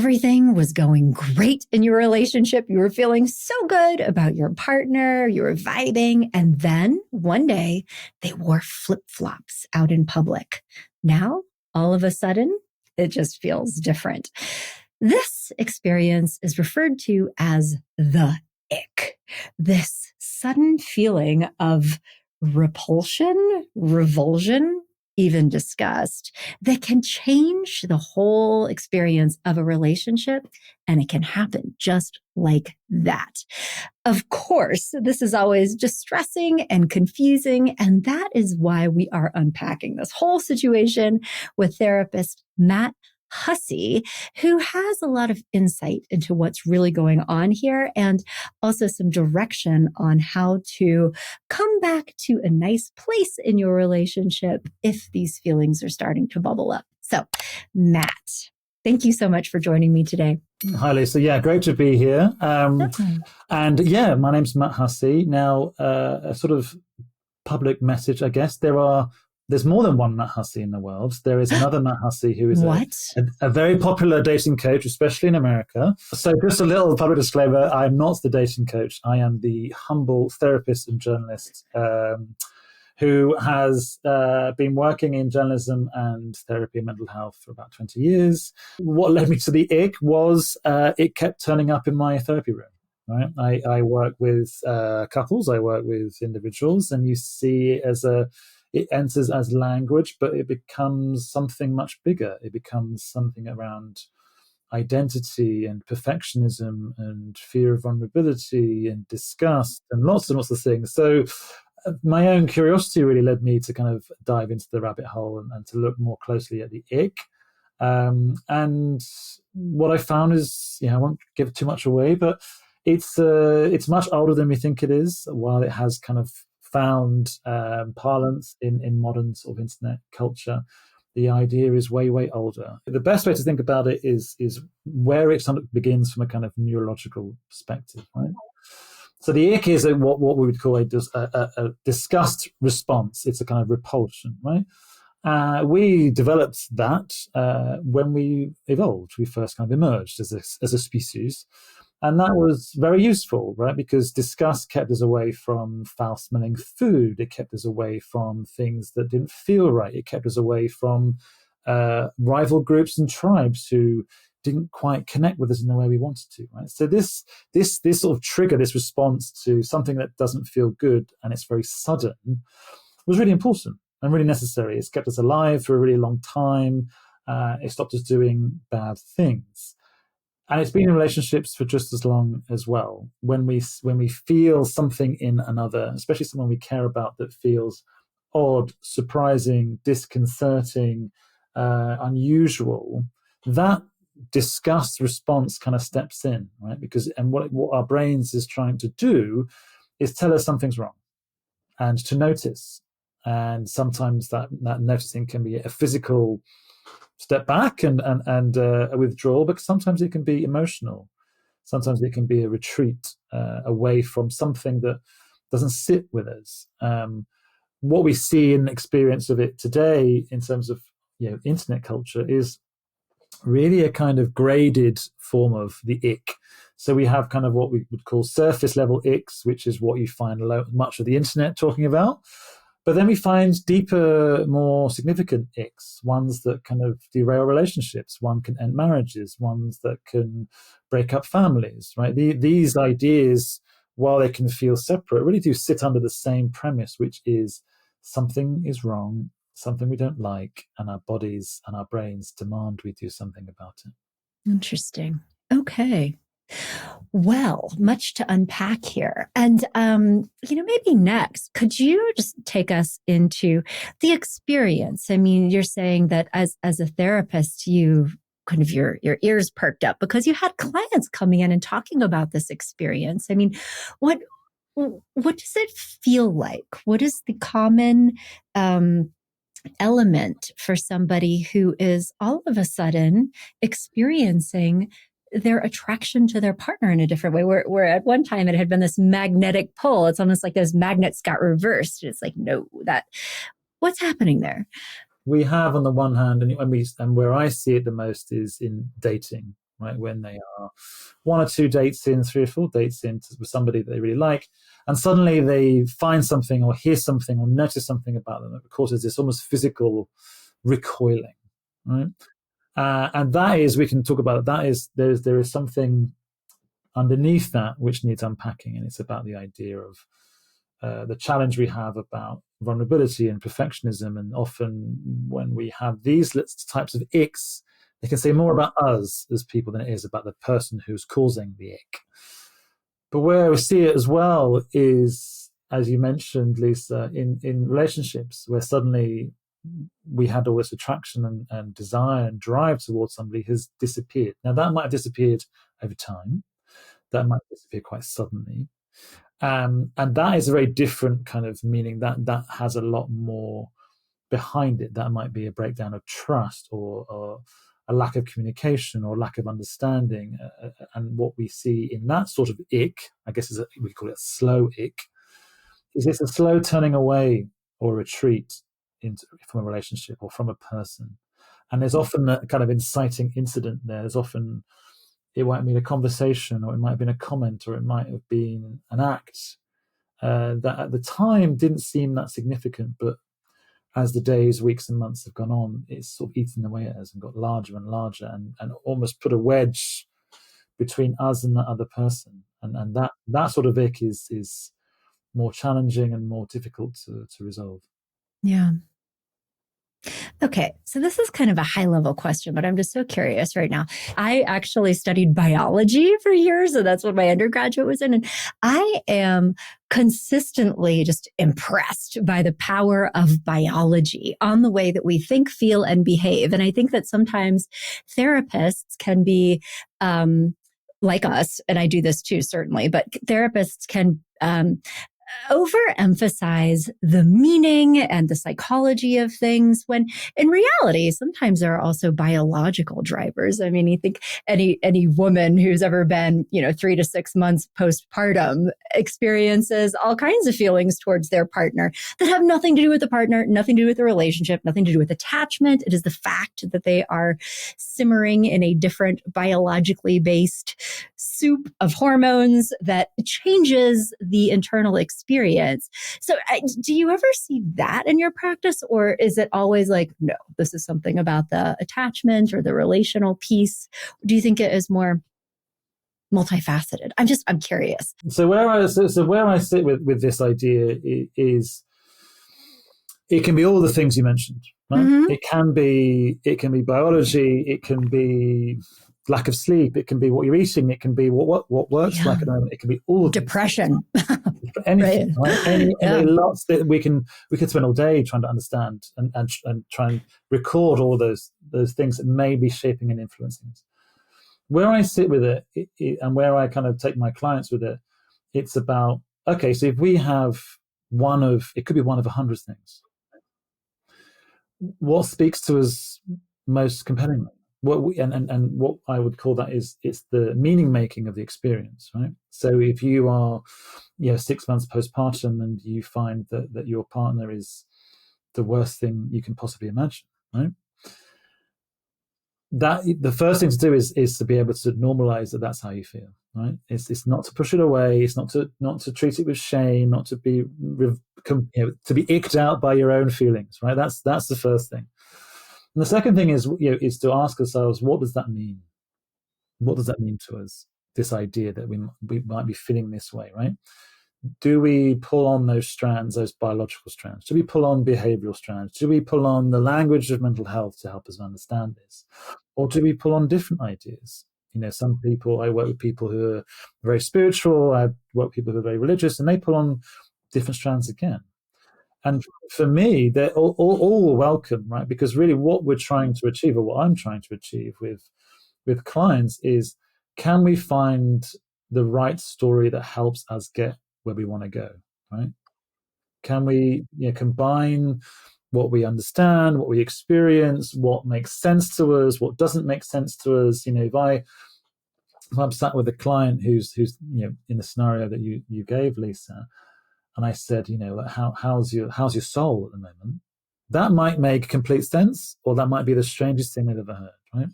everything was going great in your relationship. You were feeling so good about your partner. You were vibing. And then one day they wore flip-flops out in public. Now, all of a sudden, it just feels different. This experience is referred to as the ick. This sudden feeling of repulsion, revulsion, even disgust that can change the whole experience of a relationship. And it can happen just like that. Of course, this is always distressing and confusing. And that is why we are unpacking this whole situation with therapist Matt Hussey, who has a lot of insight into what's really going on here and also some direction on how to come back to a nice place in your relationship if these feelings are starting to bubble up. So, Matt, thank you so much for joining me today. Hi, Lisa. Yeah, great to be here. And yeah, my name's Matt Hussey. Now, a sort of public message, I guess. There's more than one Matt Hussey in the world. There is another Matt Hussey who is a very popular dating coach, especially in America. So just a little public disclaimer, I'm not the dating coach. I am the humble therapist and journalist who has been working in journalism and therapy and mental health for about 20 years. What led me to the ick was it kept turning up in my therapy room. Right? I work with couples, I work with individuals, and you see it enters as language, but it becomes something much bigger. It becomes something around identity and perfectionism and fear of vulnerability and disgust and lots of things. So my own curiosity really led me to kind of dive into the rabbit hole and to look more closely at the ick. And what I found is, I won't give too much away, but it's much older than we think it is, while it has kind of found parlance in modern sort of internet culture. The idea is way, way older. The best way to think about it is where it begins from a kind of neurological perspective, right? So the ick is what we would call a disgust response. It's a kind of repulsion, right? We developed that when we evolved. We first kind of emerged as a species. And that was very useful, right? Because disgust kept us away from foul-smelling food. It kept us away from things that didn't feel right. It kept us away from rival groups and tribes who didn't quite connect with us in the way we wanted to, right? So this sort of trigger, this response to something that doesn't feel good and it's very sudden, was really important and really necessary. It's kept us alive for a really long time. It stopped us doing bad things. And it's been in relationships for just as long as well. When we feel something in another, especially someone we care about that feels odd, surprising, disconcerting, unusual, that disgust response kind of steps in, right? Because what our brains is trying to do is tell us something's wrong and to notice. And sometimes that noticing can be a physical step back and a withdrawal, but sometimes it can be emotional. Sometimes it can be a retreat away from something that doesn't sit with us. What we see in experience of it today in terms of internet culture is really a kind of graded form of the ick. So we have kind of what we would call surface level icks, which is what you find much of the internet talking about. But then we find deeper, more significant icks, ones that kind of derail relationships. One can end marriages, ones that can break up families, right? These ideas, while they can feel separate, really do sit under the same premise, which is something is wrong, something we don't like, and our bodies and our brains demand we do something about it. Interesting. Okay. Well, much to unpack here. And, maybe next, could you just take us into the experience? I mean, you're saying that as a therapist, you kind of your ears perked up because you had clients coming in and talking about this experience. I mean, what does it feel like? What is the common element for somebody who is all of a sudden experiencing their attraction to their partner in a different way, where at one time it had been this magnetic pull. It's almost like those magnets got reversed. It's like, no, what's happening there? We have on the one hand, and where I see it the most is in dating, right? When they are 1 or 2 dates in, 3 or 4 dates in with somebody that they really like, and suddenly they find something or hear something or notice something about them that causes this almost physical recoiling, right? And that is, we can talk about it, that is, there is something underneath that which needs unpacking, and it's about the idea of the challenge we have about vulnerability and perfectionism. And often when we have these types of icks, they can say more about us as people than it is about the person who's causing the ick. But where we see it as well is, as you mentioned, Lisa, in relationships where suddenly we had all this attraction and desire and drive towards somebody has disappeared. Now, that might have disappeared over time. That might disappear quite suddenly. And that is a very different kind of meaning. That has a lot more behind it. That might be a breakdown of trust or a lack of communication or lack of understanding. And what we see in that sort of ick, I guess we call it slow ick, is it's a slow turning away or retreat from a relationship or from a person. And there's often a kind of inciting incident there. There's often, it might mean a conversation, or it might have been a comment, or it might have been an act that at the time didn't seem that significant, but as the days, weeks, and months have gone on, it's sort of eaten away at us and got larger and larger, and almost put a wedge between us and that other person. And that sort of ick is more challenging and more difficult to resolve. Yeah. Okay, so this is kind of a high level question, but I'm just so curious right now. I actually studied biology for years, and that's what my undergraduate was in. And I am consistently just impressed by the power of biology on the way that we think, feel, and behave. And I think that sometimes therapists can be, like us, and I do this too, certainly, but therapists can, overemphasize the meaning and the psychology of things when in reality sometimes there are also biological drivers. I mean, you think any woman who's ever been 3 to 6 months postpartum experiences all kinds of feelings towards their partner that have nothing to do with the partner, nothing to do with the relationship, nothing to do with attachment. It is the fact that they are simmering in a different biologically based soup of hormones that changes the internal experience. So do you ever see that in your practice, or is it always like, no, this is something about the attachment or the relational piece? Do you think it is more multifaceted? I'm curious. So where I sit with this idea is it can be all the things you mentioned, right? Mm-hmm. It can be biology, it can be lack of sleep, it can be what you're eating, it can be what works like at the moment, it can be all depression. Anything, right? Any lots that we can spend all day trying to understand and try and record all those things that may be shaping and influencing us. Where I sit with it, and where I kind of take my clients with it, it's about, okay, so if we have it could be one of 100 things. What speaks to us most compellingly? And what I would call that is, it's the meaning making of the experience, right? So if you are 6 months postpartum and you find that your partner is the worst thing you can possibly imagine, right? That the first thing to do is to be able to normalize that that's how you feel, right? It's not to push it away, it's not to treat it with shame, not to be to be icked out by your own feelings, right? That's the first thing. And the second thing is to ask ourselves, what does that mean? What does that mean to us? This idea that we might be feeling this way, right? Do we pull on those strands, those biological strands? Do we pull on behavioral strands? Do we pull on the language of mental health to help us understand this? Or do we pull on different ideas? Some people, I work with people who are very spiritual, I work with people who are very religious, and they pull on different strands again. And for me, they're all welcome, right? Because really what we're trying to achieve, or what I'm trying to achieve with clients, is, can we find the right story that helps us get where we want to go, right? Can we combine what we understand, what we experience, what makes sense to us, what doesn't make sense to us? If I'm sat with a client who's in the scenario that you gave, Lisa, and I said, how's your soul at the moment? That might make complete sense, or that might be the strangest thing they've ever heard, right?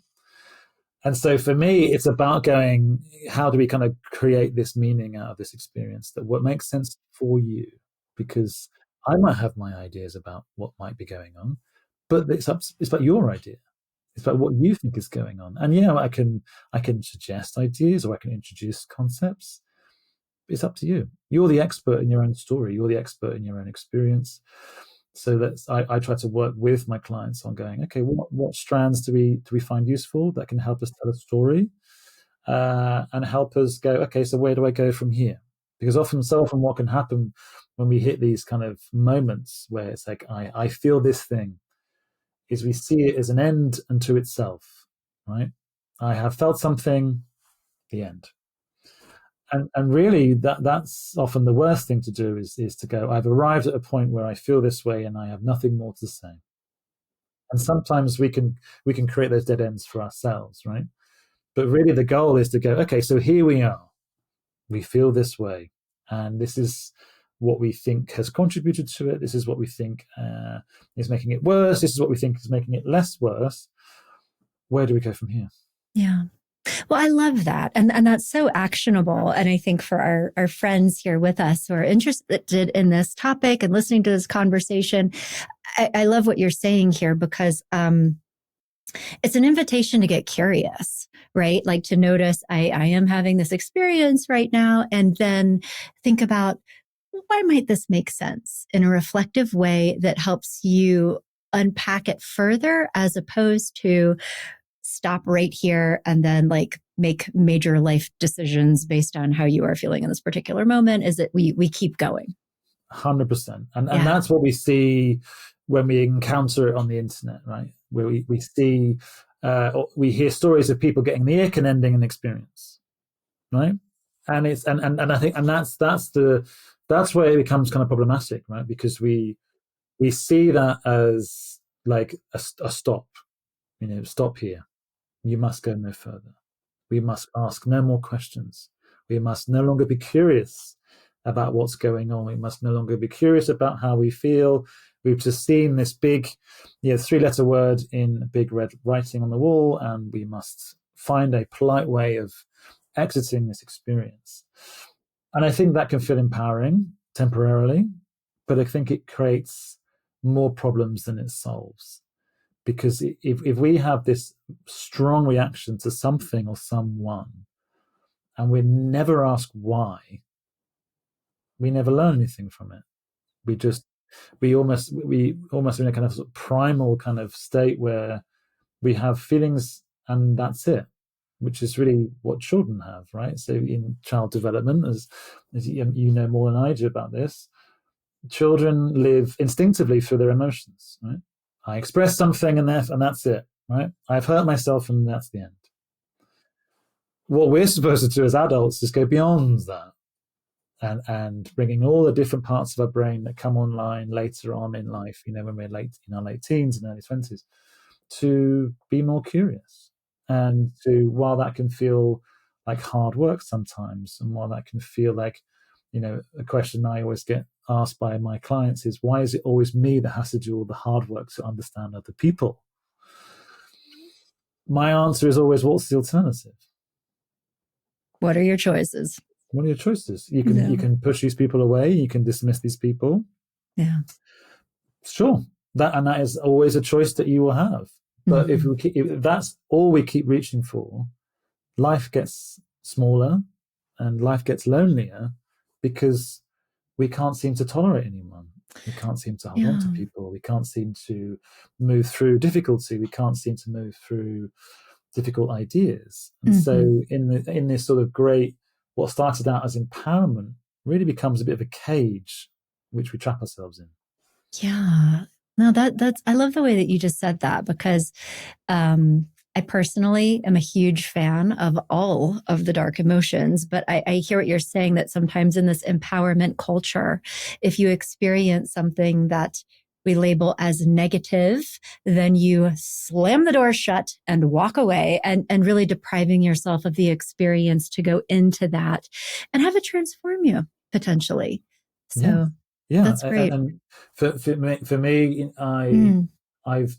And so for me, it's about going, how do we kind of create this meaning out of this experience, that what makes sense for you? Because I might have my ideas about what might be going on, but it's about your idea. It's about what you think is going on. And yeah, I can suggest ideas, or I can introduce concepts. It's up to you. You're the expert in your own story. You're the expert in your own experience. So I try to work with my clients on going, okay, what strands do we find useful that can help us tell a story, and help us go, okay, so where do I go from here? Because so often what can happen when we hit these kind of moments where it's like, I feel this thing, is we see it as an end unto itself, right? I have felt something, the end. And really that's often the worst thing to do, is to go, I've arrived at a point where I feel this way and I have nothing more to say. And sometimes we can create those dead ends for ourselves, right? But really the goal is to go, okay, so here we are. We feel this way, and this is what we think has contributed to it. This is what we think is making it worse. This is what we think is making it less worse. Where do we go from here? Yeah. Well, I love that. And that's so actionable. And I think for our friends here with us who are interested in this topic and listening to this conversation, I love what you're saying here, because it's an invitation to get curious, right? Like to notice I am having this experience right now, and then think about, why might this make sense in a reflective way that helps you unpack it further, as opposed to stop right here and then like make major life decisions based on how you are feeling in this particular moment. Is that we keep going. 100%. And Yeah. that's what we see when we encounter it on the internet, right? Where we see, we hear stories of people getting the ick and ending an experience, right? And it's and I think, and that's where it becomes kind of problematic, right? Because we see that as like a stop, stop here. You must go no further. We must ask no more questions. We must no longer be curious about what's going on. We must no longer be curious about how we feel. We've just seen this big, 3-letter word in big red writing on the wall, and we must find a polite way of exiting this experience. And I think that can feel empowering temporarily, but I think it creates more problems than it solves. Because if we have this strong reaction to something or someone, and we never ask why, we never learn anything from it. We almost in a kind of primal kind of state where we have feelings and that's it, which is really what children have, right? So in child development, as you know more than I do about this, children live instinctively through their emotions, right? I express something and that's it, right? I've hurt myself and that's the end. What we're supposed to do as adults is go beyond that, and bringing all the different parts of our brain that come online later on in life, when we're in our late teens and early 20s, to be more curious. And while that can feel like hard work sometimes, and while that can feel like, a question I always get asked by my clients is, why is it always me that has to do all the hard work to understand other people? My answer is always, what's the alternative? What are your choices? What are your choices? You can push these people away. You can dismiss these people. Yeah. Sure. That is always a choice that you will have. But if that's all we keep reaching for, life gets smaller and life gets lonelier, because we can't seem to tolerate anyone. We can't seem to hold on to people. We can't seem to move through difficulty. We can't seem to move through difficult ideas. And so in this sort of great, what started out as empowerment really becomes a bit of a cage which we trap ourselves in. Yeah. No, that's, I love the way that you just said that, because I personally am a huge fan of all of the dark emotions, but I hear what you're saying, that sometimes in this empowerment culture, if you experience something that we label as negative, then you slam the door shut and walk away, and really depriving yourself of the experience to go into that and have it transform you potentially. So that's great. And for me,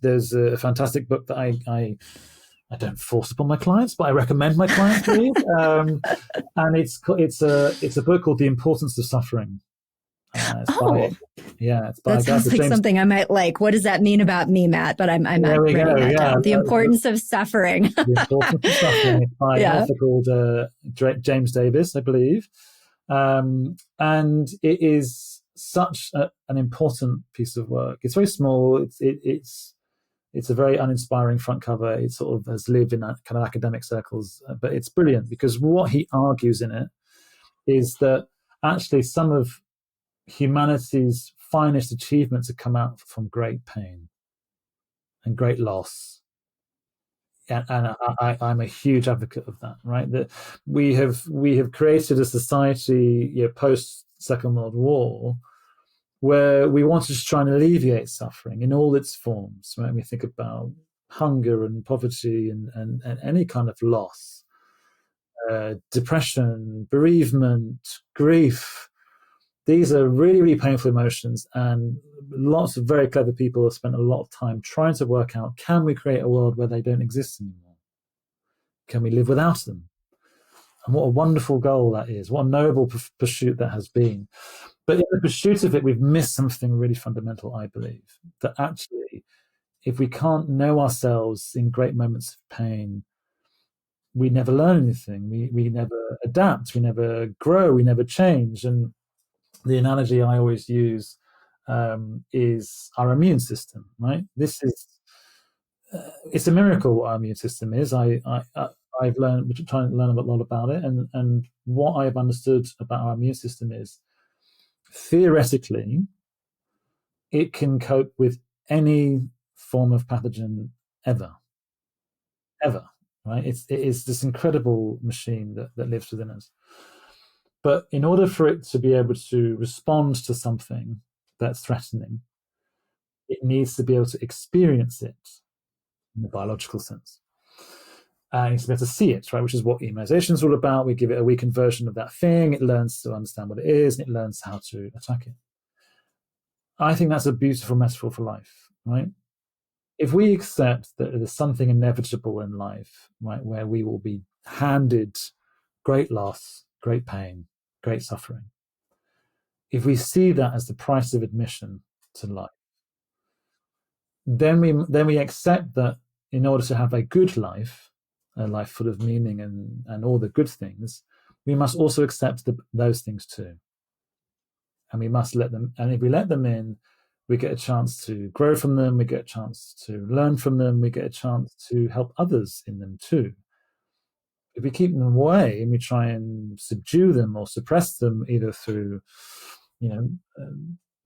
there's a fantastic book that I don't force upon my clients, but I recommend my clients read. And it's a book called The Importance of Suffering. It's by that a guy sounds called like James. something I might like. What does that mean about me, Matt? But I'm There we writing go. that Yeah, down. The importance of suffering. The Importance of Suffering. It's by an author called James Davis, I believe. And it is such an important piece of work. It's very small. It's a very uninspiring front cover. It sort of has lived in kind of academic circles, but it's brilliant because what he argues in it is that actually some of humanity's finest achievements have come out from great pain and great loss. And I'm a huge advocate of that, right? That we have created a society post Second World War where we want to just try and alleviate suffering in all its forms. Right? We think about hunger and poverty and any kind of loss, depression, bereavement, grief. These are really, really painful emotions, and lots of very clever people have spent a lot of time trying to work out, can we create a world where they don't exist anymore? Can we live without them? And what a wonderful goal that is. What a noble pursuit that has been. But in the pursuit of it, we've missed something really fundamental, I believe, that actually, if we can't know ourselves in great moments of pain, we never learn anything. We never adapt. We never grow. We never change. And the analogy I always use is our immune system, right? This is, it's a miracle what our immune system is. I've learned, trying to learn a lot about it. And what I've understood about our immune system is, theoretically, it can cope with any form of pathogen ever, right? It is this incredible machine that lives within us. But in order for it to be able to respond to something that's threatening, it needs to be able to experience it in the biological sense. And it needs to be able to see it, right? Which is what immunization is all about. We give it a weakened version of that thing. It learns to understand what it is, and it learns how to attack it. I think that's a beautiful metaphor for life, right? If we accept that there's something inevitable in life, right, where we will be handed great loss, great pain, great suffering, if we see that as the price of admission to life, then we accept that in order to have a good life, a life full of meaning and all the good things, we must also accept those things too. And we must let them, and if we let them in, we get a chance to grow from them, we get a chance to learn from them, we get a chance to help others in them too. If we keep them away and we try and subdue them or suppress them, either through,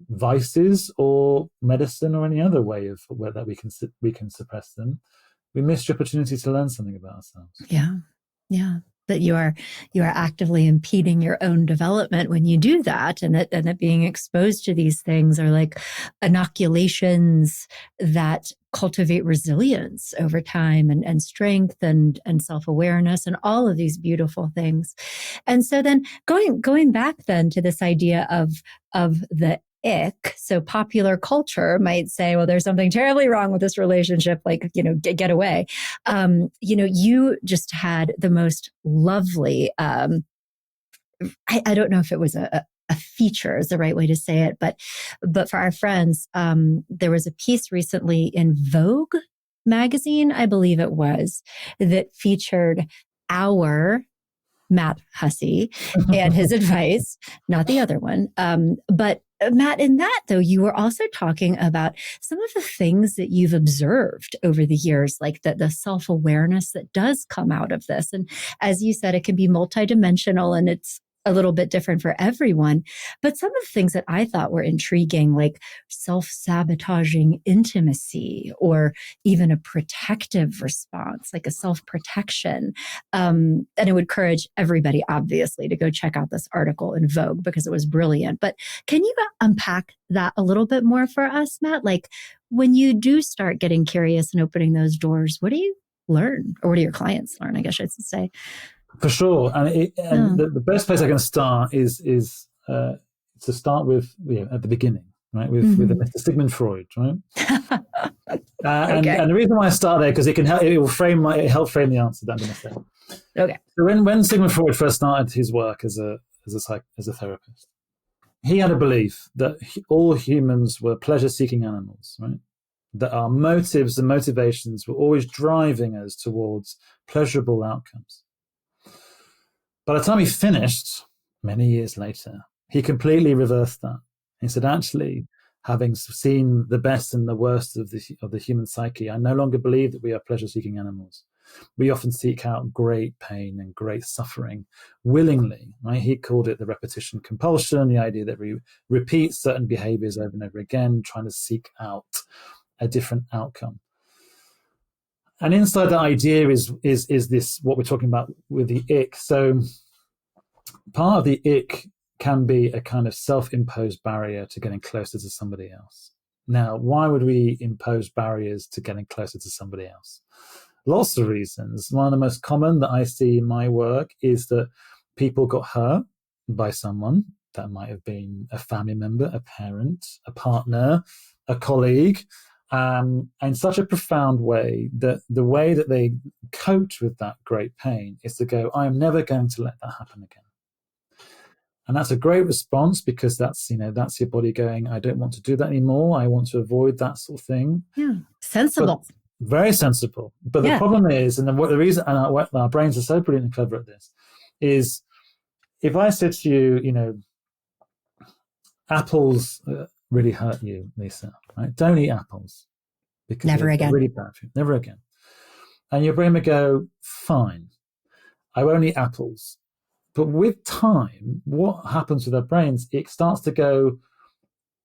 vices or medicine or any other way of that we can suppress them, we miss the opportunity to learn something about ourselves. Yeah. That you are actively impeding your own development when you do that, and that being exposed to these things are like inoculations that cultivate resilience over time and strength and self-awareness and all of these beautiful things. And so then going back then to this idea of the ick. So popular culture might say, well, there's something terribly wrong with this relationship. Like, get away. You just had the most lovely, I don't know if it was a feature is the right way to say it, but for our friends, there was a piece recently in Vogue magazine, I believe it was, that featured our Matt Hussey and his advice, not the other one. But Matt, in that though, you were also talking about some of the things that you've observed over the years, like the self-awareness that does come out of this. And as you said, it can be multidimensional and it's a little bit different for everyone. But some of the things that I thought were intriguing, like self-sabotaging intimacy, or even a protective response, like a self-protection. And I would encourage everybody, obviously, to go check out this article in Vogue because it was brilliant. But can you unpack that a little bit more for us, Matt? Like, when you do start getting curious and opening those doors, what do you learn? Or what do your clients learn, I guess I should say? For sure. And the best place I can start is to start with at the beginning, right? With Mr. Sigmund Freud, right? Okay. And the reason why I start there, because it will help frame the answer that I'm going to say. Okay. So when Sigmund Freud first started his work as a therapist, he had a belief that all humans were pleasure-seeking animals, right? That our motives and motivations were always driving us towards pleasurable outcomes. By the time he finished, many years later, he completely reversed that. He said, actually, having seen the best and the worst of the human psyche, I no longer believe that we are pleasure-seeking animals. We often seek out great pain and great suffering willingly. Right? He called it the repetition compulsion, the idea that we repeat certain behaviors over and over again, trying to seek out a different outcome. And inside that idea is this what we're talking about with the ick. So part of the ick can be a kind of self-imposed barrier to getting closer to somebody else. Now, why would we impose barriers to getting closer to somebody else? Lots of reasons. One of the most common that I see in my work is that people got hurt by someone. That might have been a family member, a parent, a partner, a colleague, in such a profound way that the way that they coped with that great pain is to go, I am never going to let that happen again. And that's a great response, because that's your body going, I don't want to do that anymore. I want to avoid that sort of thing. Yeah. Sensible. But very sensible. But the problem is, and the reason, and our brains are so brilliant and clever at this, is if I said to you, apples really hurt you, Lisa, right? Don't eat apples because Never they're again. really bad for you. Never again. And your brain would go, fine, I won't eat apples. But with time, what happens with our brains? It starts to go,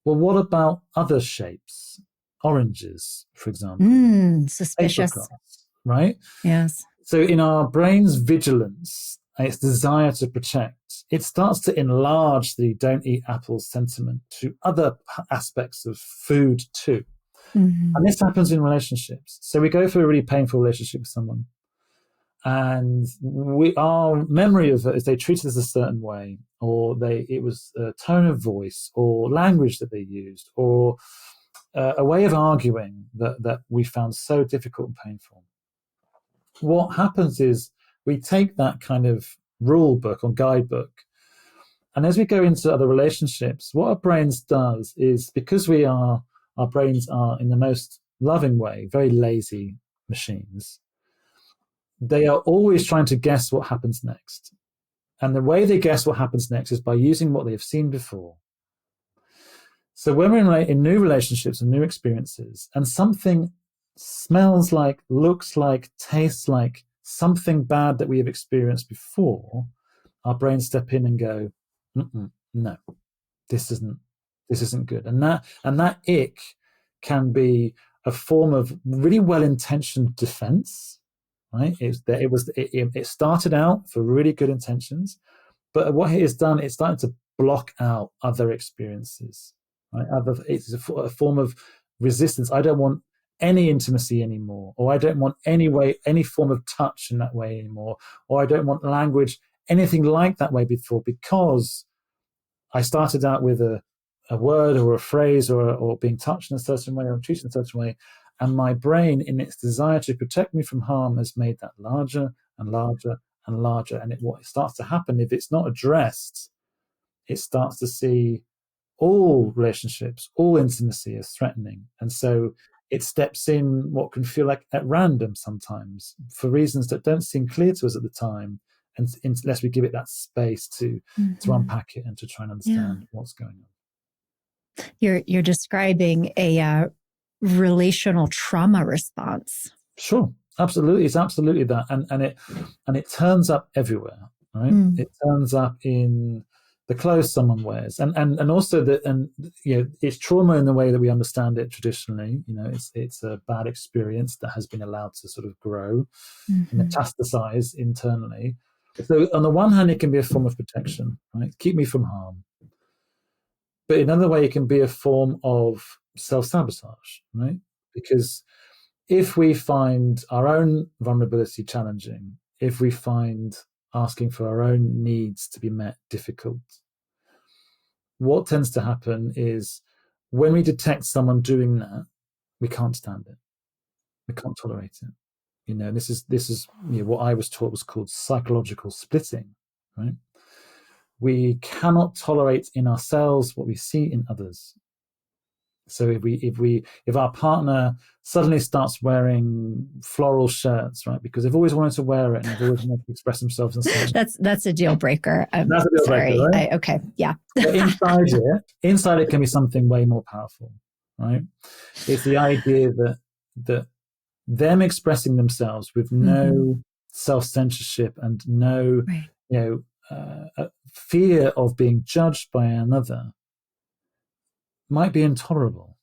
well, what about other shapes? Oranges, for example. Suspicious. Apricots, right? Yes. So in our brain's vigilance, its desire to protect, it starts to enlarge the don't eat apples sentiment to other aspects of food too. Mm-hmm. And this happens in relationships. So we go through a really painful relationship with someone, and our memory of it is they treated us a certain way, or it was a tone of voice or language that they used, or a way of arguing that we found so difficult and painful. What happens is we take that kind of rule book or guidebook, and as we go into other relationships, what our brains does is, because our brains are in the most loving way very lazy machines, they are always trying to guess what happens next. And the way they guess what happens next is by using what they have seen before. So when we're in new relationships and new experiences, and something smells like, looks like, tastes like something bad that we have experienced before, our brains step in and go, no, this isn't good. And that ick can be a form of really well-intentioned defense, right? It started out for really good intentions, but what it has done, it's started to block out other experiences, right? It's a form of resistance. I don't want any intimacy anymore, or I don't want any form of touch in that way anymore, or I don't want language anything like that way before, because I started out with a word or a phrase or being touched in a certain way or treated in a certain way, and my brain, in its desire to protect me from harm, has made that larger and larger and larger. And what starts to happen, if it's not addressed, it starts to see all relationships, all intimacy as threatening. And so it steps in what can feel like at random sometimes, for reasons that don't seem clear to us at the time, and unless we give it that space to unpack it and to try and understand what's going on. You're describing a relational trauma response. Sure, absolutely, it's absolutely that, and it turns up everywhere, right? It turns up in the clothes someone wears, and also it's trauma in the way that we understand it traditionally. It's a bad experience that has been allowed to sort of grow and metastasize internally. So on the one hand, it can be a form of protection, right? Keep me from harm. But another way, it can be a form of self-sabotage, right? Because if we find our own vulnerability challenging, if we find asking for our own needs to be met difficult, what tends to happen is when we detect someone doing that, we can't stand it. We can't tolerate it. This is what I was taught was called psychological splitting, right? We cannot tolerate in ourselves what we see in others. So if our partner suddenly starts wearing floral shirts, right, because they've always wanted to wear it and they've always wanted to express themselves in certain that's a deal breaker. That's a deal sorry. breaker, right? Okay, yeah. But inside it can be something way more powerful, right? It's the idea that them expressing themselves with no self-censorship and no, fear of being judged by another might be intolerable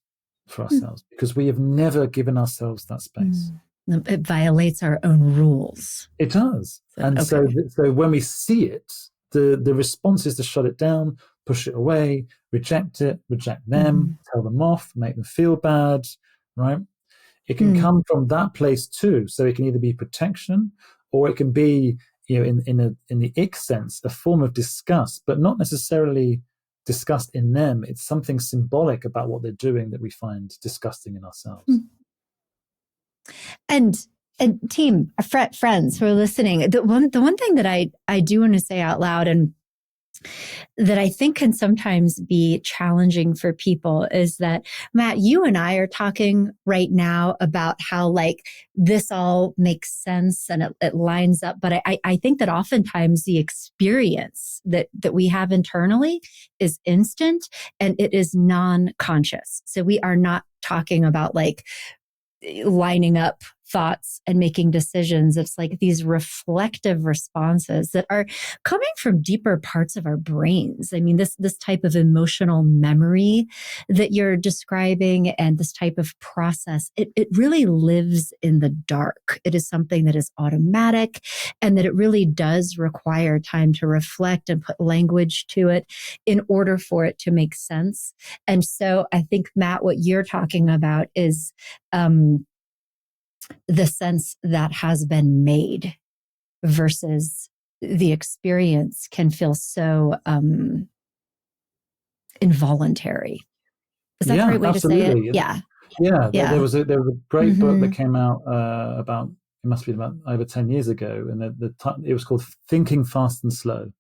for ourselves because we have never given ourselves that space. It violates our own rules. It does. So when we see it, the response is to shut it down, push it away, reject it, reject them, tell them off, make them feel bad, right? It can come from that place too. So it can either be protection or it can be, in the ick sense, a form of disgust, but not necessarily disgust in them. It's something symbolic about what they're doing that we find disgusting in ourselves. And team, friends who are listening, the one thing that I do want to say out loud and that I think can sometimes be challenging for people is that, Matt, you and I are talking right now about how like this all makes sense and it lines up. But I think that oftentimes the experience that we have internally is instant and it is non-conscious. So we are not talking about like lining up thoughts and making decisions. It's like these reflective responses that are coming from deeper parts of our brains. I mean, this type of emotional memory that you're describing and this type of process, it really lives in the dark. It is something that is automatic and that it really does require time to reflect and put language to it in order for it to make sense. And so I think, Matt, what you're talking about is the sense that has been made versus the experience can feel so involuntary. Is that the right way absolutely. to say it? Yeah. There was a great book that came out it must be about over 10 years ago, and it was called Thinking Fast and Slow.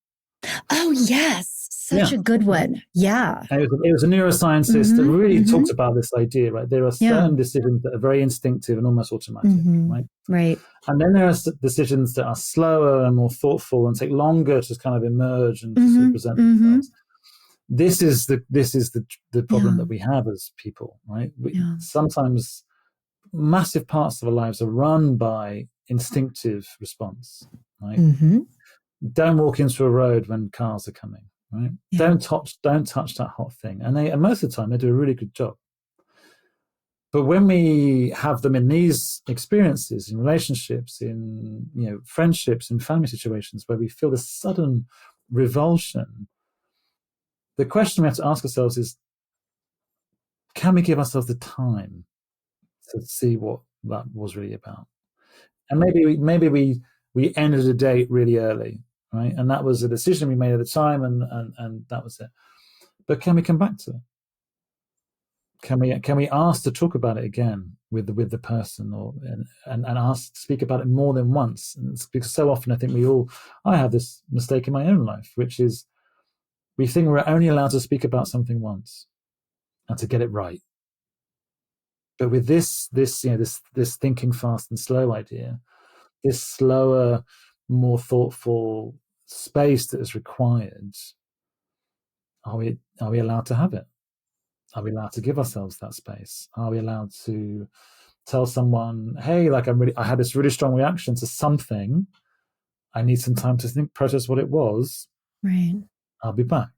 Oh, yes. Such a good one. Yeah. And it was a neuroscientist that really talked about this idea, right? There are certain decisions that are very instinctive and almost automatic, right? Right. And then there are decisions that are slower and more thoughtful and take longer to kind of emerge and to present themselves. This is the problem that we have as people, right? Sometimes massive parts of our lives are run by instinctive response, right? Don't walk into a road when cars are coming, right? Don't touch that hot thing. And most of the time they do a really good job. But when we have them in these experiences, in relationships, in friendships, in family situations where we feel this sudden revulsion, the question we have to ask ourselves is, can we give ourselves the time to see what that was really about? And maybe we ended a date really early, right? And that was a decision we made at the time, and that was it. But can we come back to it? Can we ask to talk about it again with the person, and ask to speak about it more than once? And it's because so often I think I have this mistake in my own life, which is we think we're only allowed to speak about something once and to get it right. But with this thinking fast and slow idea, this slower, more thoughtful space that is required, are we allowed to have it? Are we allowed to give ourselves that space? Are we allowed to tell someone, hey, like I had this really strong reaction to something. I need some time to process what it was. Right. I'll be back.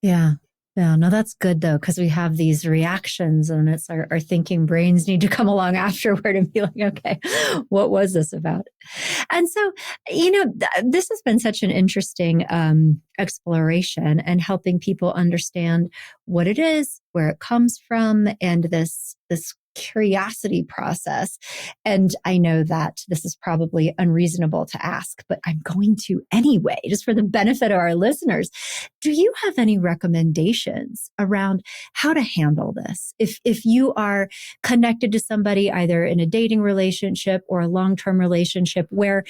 Yeah. Yeah, no, that's good though, because we have these reactions and it's our thinking brains need to come along afterward and be like, okay, what was this about? And so, this has been such an interesting exploration and helping people understand what it is, where it comes from, and this curiosity process. And I know that this is probably unreasonable to ask, but I'm going to anyway, just for the benefit of our listeners. Do you have any recommendations around how to handle this? If you are connected to somebody either in a dating relationship or a long-term relationship where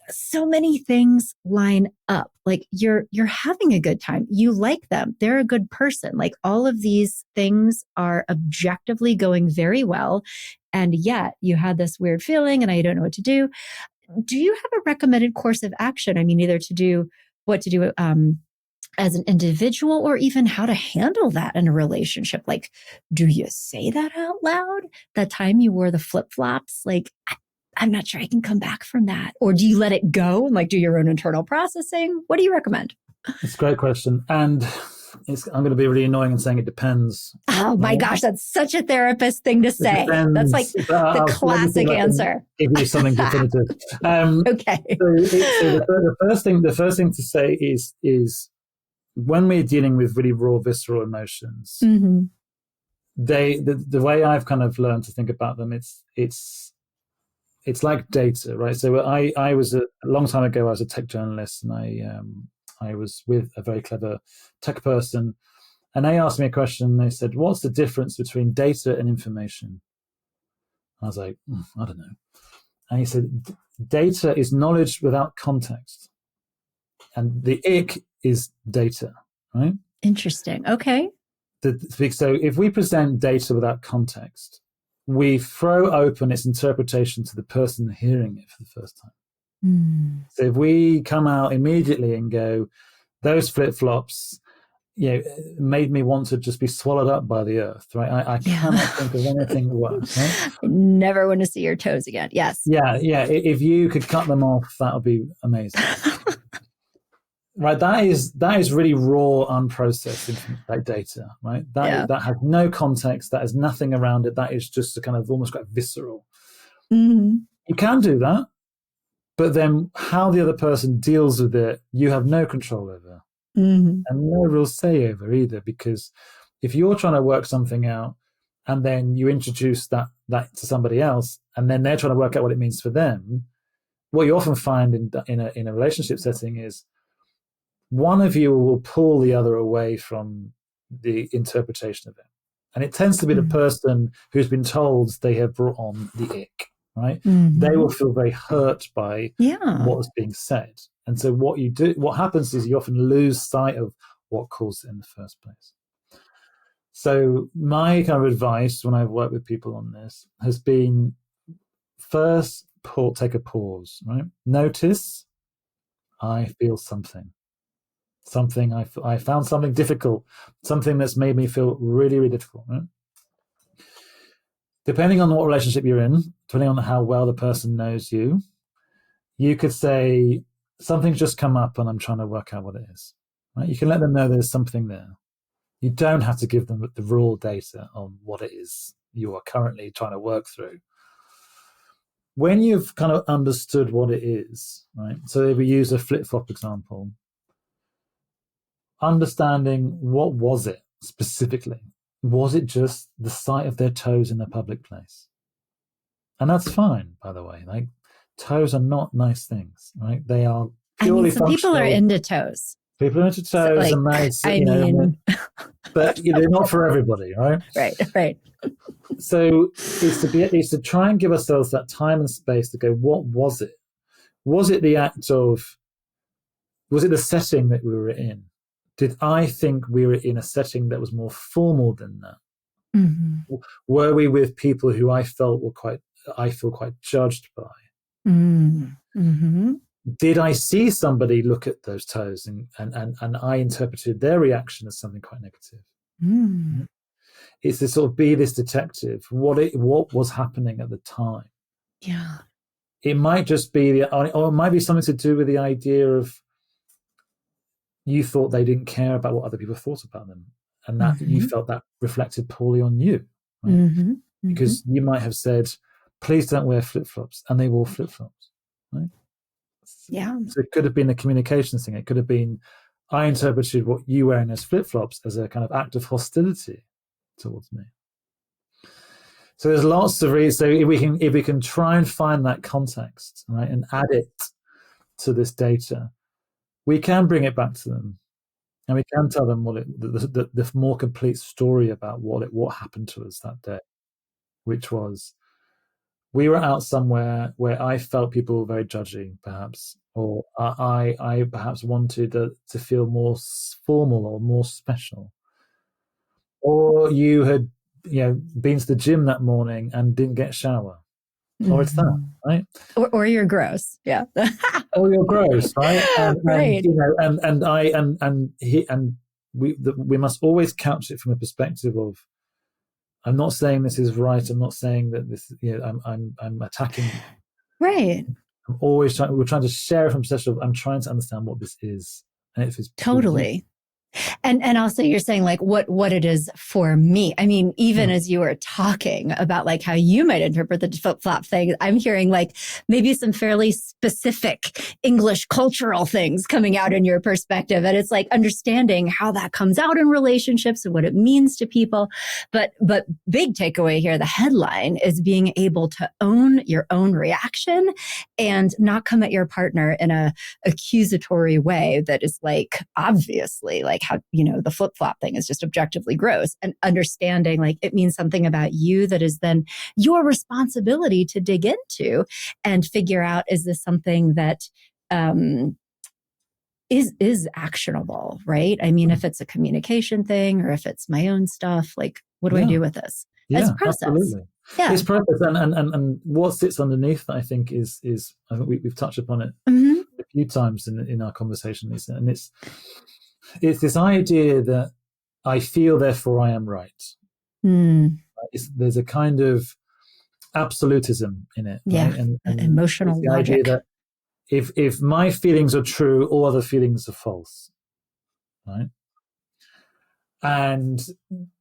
so many things line up. Like you're having a good time. You like them. They're a good person. Like all of these things are objectively going very well. And yet you had this weird feeling and I don't know what to do. Do you have a recommended course of action? I mean, either to do what to do as an individual or even how to handle that in a relationship. Like, do you say that out loud? That time you wore the flip-flops? Like, I'm not sure I can come back from that. Or do you let it go and like do your own internal processing? What do you recommend? It's a great question. And I'm going to be really annoying in saying it depends. Oh my gosh, that's such a therapist thing to say. That's like the classic answer. Give you something definitive. Okay. So the first thing to say is when we're dealing with really raw, visceral emotions, mm-hmm. the way I've kind of learned to think about them, it's like data, right? So I was a long time ago, I was a tech journalist, and I was with a very clever tech person, and they asked me a question. They said, "What's the difference between data and information?" I was like, I don't know. And he said, "Data is knowledge without context, and the ick is data." Right? Interesting. Okay. So if we present data without context, we throw open its interpretation to the person hearing it for the first time. So if we come out immediately and go, those flip-flops, made me want to just be swallowed up by the earth, right? I cannot think of anything worse, right? I never want to see your toes again. Yes. Yeah. If you could cut them off, that would be amazing. Right, that is really raw, unprocessed like data, right? That has no context, that has nothing around it. That is just a kind of almost quite visceral. Mm-hmm. You can do that, but then how the other person deals with it, you have no control over, and no real say over either. Because if you're trying to work something out, and then you introduce that to somebody else, and then they're trying to work out what it means for them, what you often find in a relationship setting is, one of you will pull the other away from the interpretation of it. And it tends to be the person who's been told they have brought on the ick, right? Mm-hmm. They will feel very hurt by what is being said. And so what happens is you often lose sight of what caused it in the first place. So my kind of advice when I've worked with people on this has been, first, take a pause, right? Notice, I feel something. I found something difficult, something that's made me feel really, really difficult. Right? Depending on what relationship you're in, depending on how well the person knows you, you could say, something's just come up and I'm trying to work out what it is. Right? You can let them know there's something there. You don't have to give them the raw data on what it is you are currently trying to work through. When you've kind of understood what it is, right? So if we use a flip-flop example, understanding what was it specifically. Was it just the sight of their toes in a public place? And that's fine, by the way. Like, toes are not nice things, right? They are purely functional. People are into toes. People are into toes, so, and nice. But they're not for everybody, right? Right. So it's to try and give ourselves that time and space to go, what was it? Was it the setting that we were in? Did I think we were in a setting that was more formal than that? Mm-hmm. Were we with people who I feel quite judged by? Mm-hmm. Did I see somebody look at those toes and I interpreted their reaction as something quite negative? Mm. It's to sort of be this detective. What was happening at the time? Yeah. It might just be or it might be something to do with the idea of, you thought they didn't care about what other people thought about them, and that you felt that reflected poorly on you, right? Because you might have said, please don't wear flip-flops, and they wore flip-flops, right? Yeah. So it could have been a communication thing. It could have been, I interpreted what you wearing as flip-flops as a kind of act of hostility towards me. So there's lots of reasons. So if we can try and find that context, right, and add it to this data, we can bring it back to them, and we can tell them the more complete story about what happened to us that day, which was we were out somewhere where I felt people were very judgy, perhaps, or I perhaps wanted to feel more formal or more special, or you had been to the gym that morning and didn't get a shower, or it's that, right? Or you're gross, yeah. Or you're gross, right? Right. And we must always couch it from a perspective of, I'm not saying this is right. I'm not saying that this, I'm attacking. Right. We're trying to share it from a perspective of, I'm trying to understand what this is, and if it's totally. And also you're saying like what it is for me. I mean, even as you were talking about like how you might interpret the flip-flop thing, I'm hearing like maybe some fairly specific English cultural things coming out in your perspective. And it's like understanding how that comes out in relationships and what it means to people. But big takeaway here, the headline is being able to own your own reaction and not come at your partner in a accusatory way that is like obviously like how, the flip-flop thing is just objectively gross, and understanding like it means something about you that is then your responsibility to dig into and figure out, is this something that is actionable, right? I mean, if it's a communication thing or if it's my own stuff, like what do I do with this? It's a process. Absolutely. Yeah. It's process. And what sits underneath that, I think, is I think we've touched upon it a few times in our conversation, Lisa, and it's this idea that I feel, therefore I am right. There's a kind of absolutism in it. Yeah, right? And emotional the logic. idea that if my feelings are true, all other feelings are false. Right? And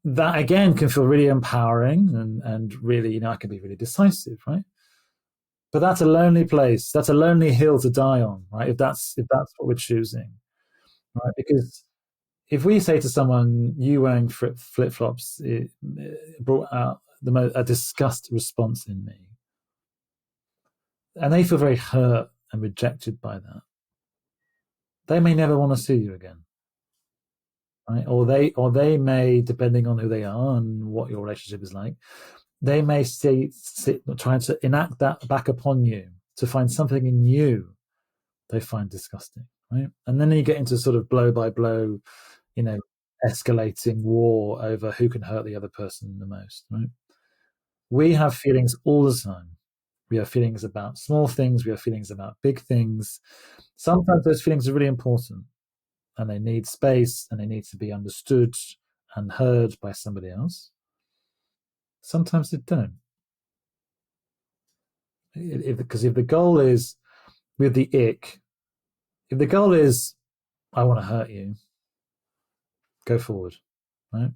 that, again, can feel really empowering and really, I can be really decisive, right? But that's a lonely place. That's a lonely hill to die on, right? If that's what we're choosing, right? Because if we say to someone, you wearing flip-flops, it brought out a disgust response in me, and they feel very hurt and rejected by that, they may never want to see you again, right? Or they may, depending on who they are and what your relationship is like, they may trying to enact that back upon you to find something in you they find disgusting, right? And then you get into sort of blow by blow, escalating war over who can hurt the other person the most, right? We have feelings all the time. We have feelings about small things. We have feelings about big things. Sometimes those feelings are really important and they need space and they need to be understood and heard by somebody else. Sometimes they don't. Because if the goal is, with the ick, if the goal is, I want to hurt you, go forward, right?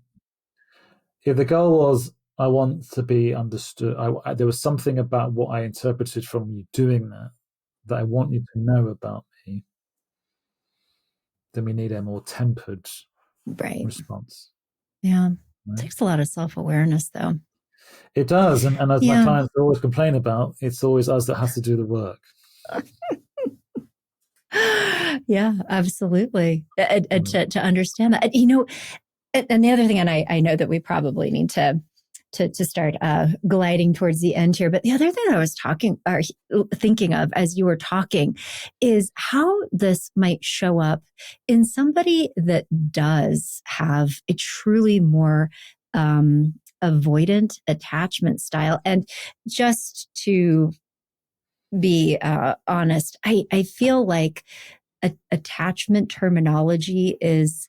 If the goal was, I want to be understood, there was something about what I interpreted from you doing that I want you to know about me, then we need a more tempered response. Yeah. Right? It takes a lot of self-awareness, though. It does. And as my clients always complain about, it's always us that has to do the work. Yeah, absolutely. To understand that, and the other thing, and I know that we probably need to start gliding towards the end here, but the other thing I was thinking of as you were talking is how this might show up in somebody that does have a truly more avoidant attachment style. And just to be honest, I feel like attachment terminology is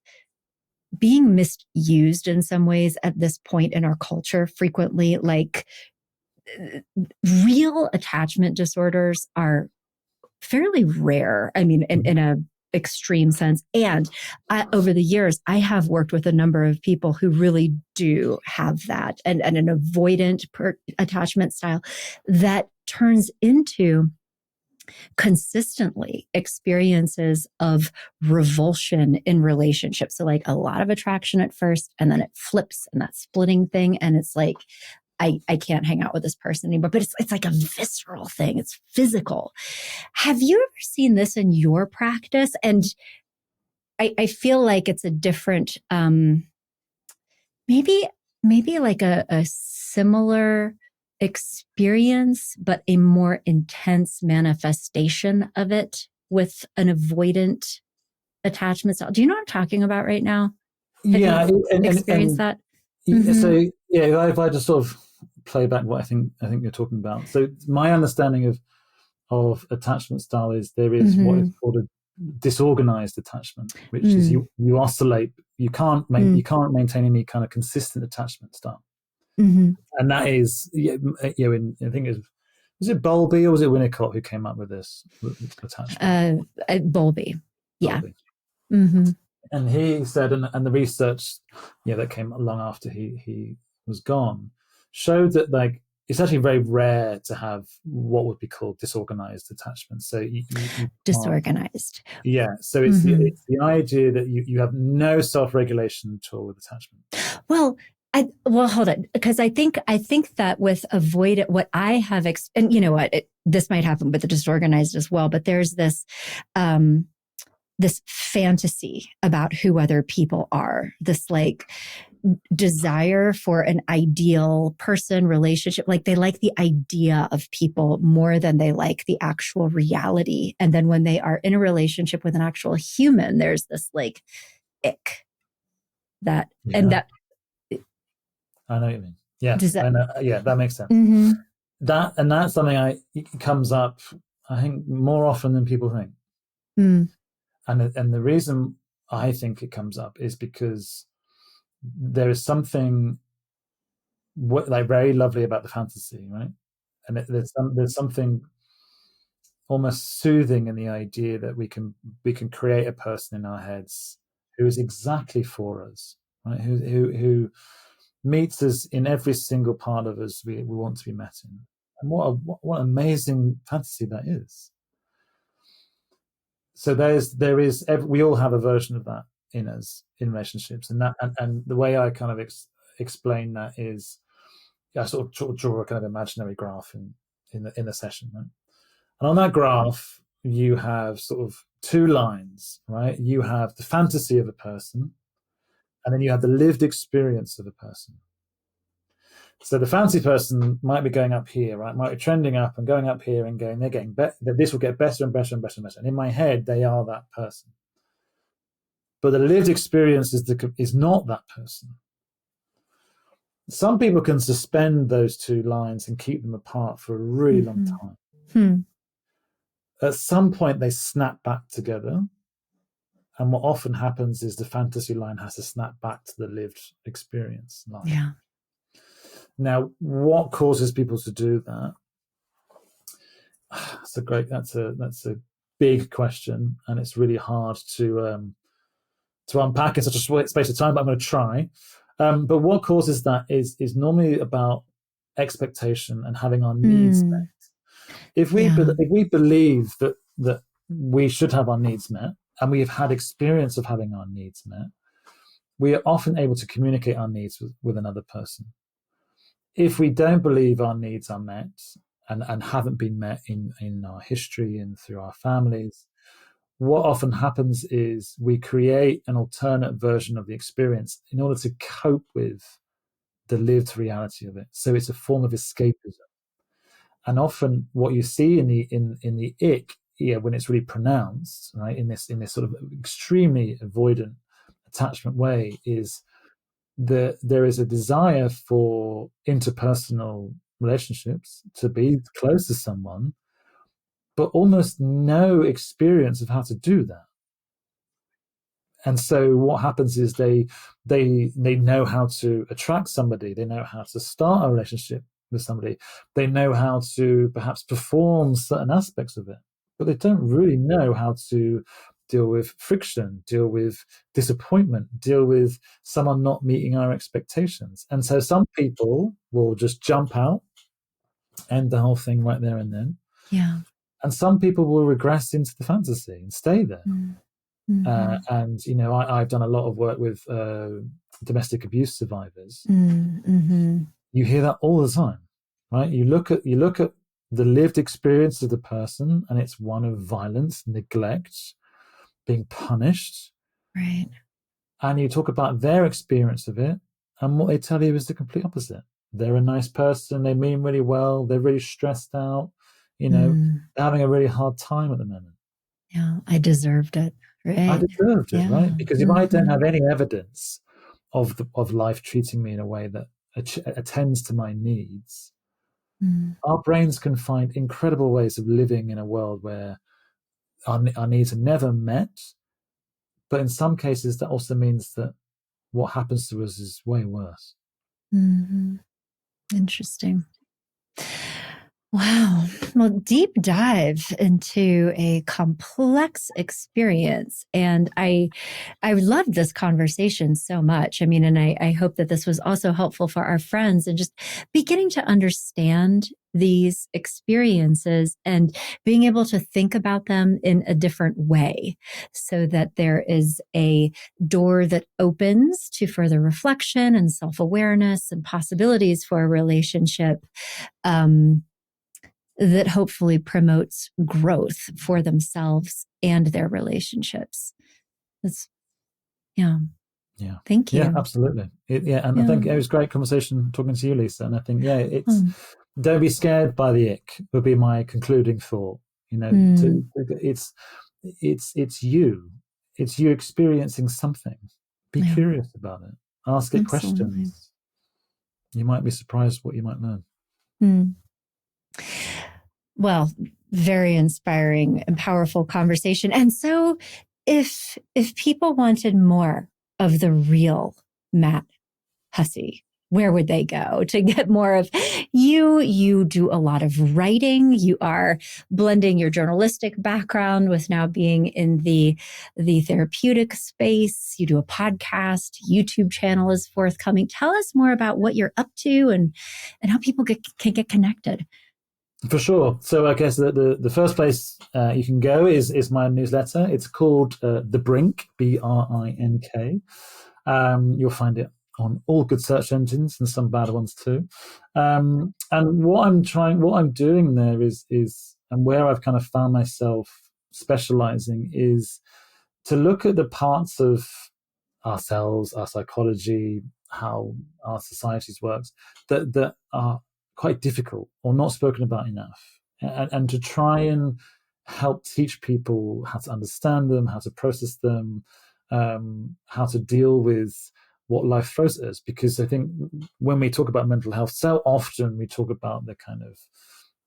being misused in some ways at this point in our culture frequently. Like real attachment disorders are fairly rare. I mean, in a extreme sense. And over the years, I have worked with a number of people who really do have that and an avoidant attachment style that turns into consistently experiences of revulsion in relationships. So like a lot of attraction at first, and then it flips and that splitting thing. And it's like, I can't hang out with this person anymore. But it's like a visceral thing. It's physical. Have you ever seen this in your practice? And I feel like it's a different, maybe like a similar experience, but a more intense manifestation of it with an avoidant attachment style. Do you know what I'm talking about right now? Have you experienced that? So yeah, if I just sort of play back what I think you're talking about. So my understanding of attachment style is there is what is called a disorganized attachment, which is you oscillate. You can't maintain any kind of consistent attachment style, and that is I think was it Bowlby or was it Winnicott who came up with this attachment? Bowlby, yeah. Bowlby. And he said, and the research that came along after he was gone showed that like it's actually very rare to have what would be called disorganized attachment. So you disorganized. Yeah. So it's the idea that you have no self-regulation at all with attachment. Well, hold on, because I think that with avoidant, what I have, and you know what, this might happen with the disorganized as well, but there's this, this fantasy about who other people are, this like desire for an ideal person, relationship. Like they like the idea of people more than they like the actual reality. And then when they are in a relationship with an actual human, there's this like ick that, and that. I know what you mean. Yeah. I know. Yeah, that makes sense. That's something it comes up, I think, more often than people think. And the reason I think it comes up is because there is something like very lovely about the fantasy, right? And there's something almost soothing in the idea that we can create a person in our heads who is exactly for us, right? Who meets us in every single part of us we want to be met in. And what amazing fantasy that is. So we all have a version of that in us in relationships, and the way I kind of explain that is I sort of draw a kind of imaginary graph in the session, right? And on that graph you have sort of two lines, right? You have the fantasy of a person, and then you have the lived experience of a person. So the fancy person might be going up here, right? Might be trending up and going up here and they're getting better. This will get better and better and better and better. And in my head, they are that person. But the lived experience is not that person. Some people can suspend those two lines and keep them apart for a really long time. At some point, they snap back together. And what often happens is the fantasy line has to snap back to the lived experience line. Yeah. Now, what causes people to do that? That's a big question, and it's really hard to unpack in such a short space of time. But I'm going to try. But what causes that is normally about expectation and having our needs met. If we believe that we should have our needs met, and we have had experience of having our needs met, we are often able to communicate our needs with another person. If we don't believe our needs are met and haven't been met in our history and through our families, what often happens is we create an alternate version of the experience in order to cope with the lived reality of it. So it's a form of escapism. And often what you see in the ick, when it's really pronounced, right, in this sort of extremely avoidant attachment way, is there is a desire for interpersonal relationships, to be close to someone, but almost no experience of how to do that. And so what happens is they know how to attract somebody, they know how to start a relationship with somebody, they know how to perhaps perform certain aspects of it, but they don't really know how to deal with friction, deal with disappointment, deal with someone not meeting our expectations. And so some people will just jump out, end the whole thing right there and then. Yeah. And some people will regress into the fantasy and stay there. And, I've done a lot of work with domestic abuse survivors. You hear that all the time, right? You look at the lived experience of the person, and it's one of violence, neglect, being punished. Right. And you talk about their experience of it, and what they tell you is the complete opposite. They're a nice person, they mean really well, they're really stressed out, they're having a really hard time at the moment. Yeah, I deserved it. Right. I deserved it, Yeah. right? Because if I don't have any evidence of life treating me in a way that attends to my needs, our brains can find incredible ways of living in a world where our needs are never met. But in some cases, that also means that what happens to us is way worse. Interesting. Wow. Well, deep dive into a complex experience. And I loved this conversation so much. I mean, and I hope that this was also helpful for our friends and just beginning to understand these experiences and being able to think about them in a different way so that there is a door that opens to further reflection and self-awareness and possibilities for a relationship. That hopefully promotes growth for themselves and their relationships. That's, yeah. Yeah. Thank you. Yeah, absolutely. And I think it was a great conversation talking to you, Lisa. And I think, it's don't be scared by the ick would be my concluding thought. It's you. It's you experiencing something. Be curious about it. Ask it questions. You might be surprised what you might learn. Well, very inspiring and powerful conversation. And so if people wanted more of the real Matt Hussey, where would they go to get more of you? You do a lot of writing. You are blending your journalistic background with now being in the therapeutic space. You do a podcast, YouTube channel is forthcoming. Tell us more about what you're up to and how people can get connected. For sure. So I guess the first place you can go is my newsletter. It's called The Brink, BRINK. You'll find it on all good search engines and some bad ones too. And what I'm doing there is and where I've kind of found myself specializing is to look at the parts of ourselves, our psychology, how our societies works that are quite difficult or not spoken about enough, and to try and help teach people how to understand them, how to process them, how to deal with what life throws at us. Because I think when we talk about mental health, so often we talk about the kind of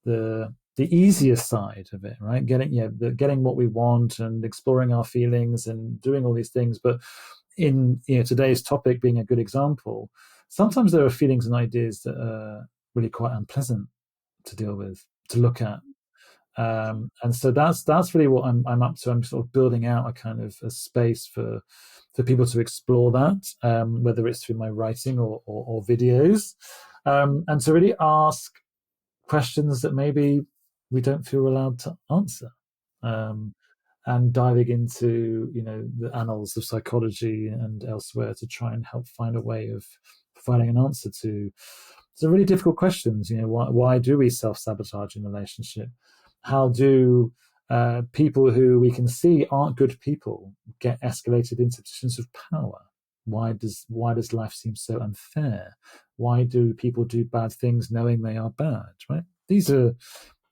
the easier side of it, right? Getting what we want and exploring our feelings and doing all these things. But in today's topic being a good example, sometimes there are feelings and ideas that are really quite unpleasant to deal with, to look at. And so that's really what I'm up to. I'm sort of building out a kind of a space for people to explore that, whether it's through my writing or videos, and to really ask questions that maybe we don't feel allowed to answer, and diving into the annals of psychology and elsewhere to try and help find a way of providing an answer to some really difficult questions. Why do we self-sabotage in a relationship? How do people who we can see aren't good people get escalated into positions of power? Why does life seem so unfair? Why do people do bad things knowing they are bad, right? These are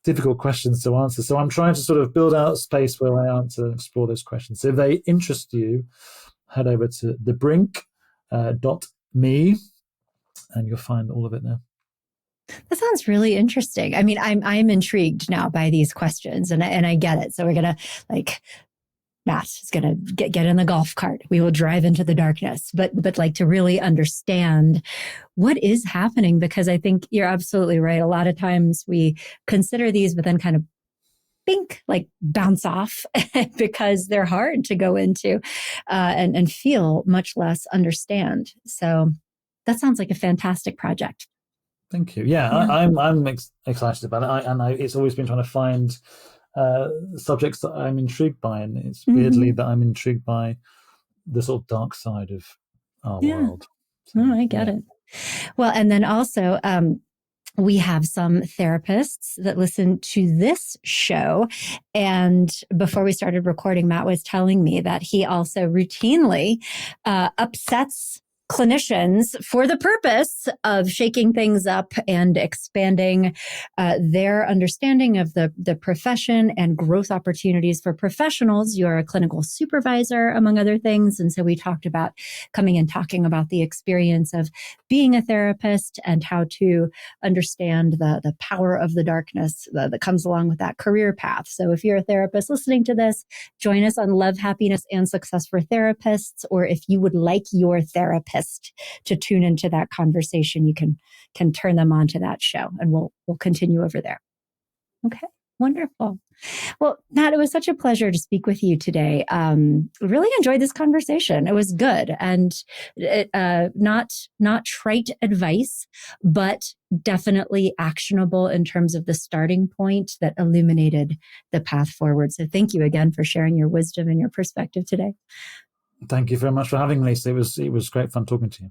difficult questions to answer. So I'm trying to sort of build out a space where I answer and explore those questions. So if they interest you, head over to thebrink.me and you'll find all of it there. That sounds really interesting. I mean, I'm intrigued now by these questions, and I get it. So we're gonna Matt is gonna get in the golf cart. We will drive into the darkness, but to really understand what is happening, because I think you're absolutely right. A lot of times we consider these, but then kind of bounce off because they're hard to go into and feel, much less understand. So that sounds like a fantastic project. Thank you. Yeah. I'm excited about it. It's always been trying to find subjects that I'm intrigued by, and it's weirdly that I'm intrigued by the sort of dark side of our world. So, I get it. Well, and then also, we have some therapists that listen to this show. And before we started recording, Matt was telling me that he also routinely upsets clinicians for the purpose of shaking things up and expanding their understanding of the profession and growth opportunities for professionals. You're a clinical supervisor, among other things. And so we talked about coming and talking about the experience of being a therapist and how to understand the power of the darkness that comes along with that career path. So if you're a therapist listening to this, join us on Love, Happiness, and Success for Therapists. Or if you would like your therapist to tune into that conversation, you can turn them on to that show, and we'll continue over there. Okay, wonderful. Well, Matt, it was such a pleasure to speak with you today. Really enjoyed this conversation. It was good, and not trite advice, but definitely actionable in terms of the starting point that illuminated the path forward. So thank you again for sharing your wisdom and your perspective today. Thank you very much for having me, Lisa. It was great fun talking to you.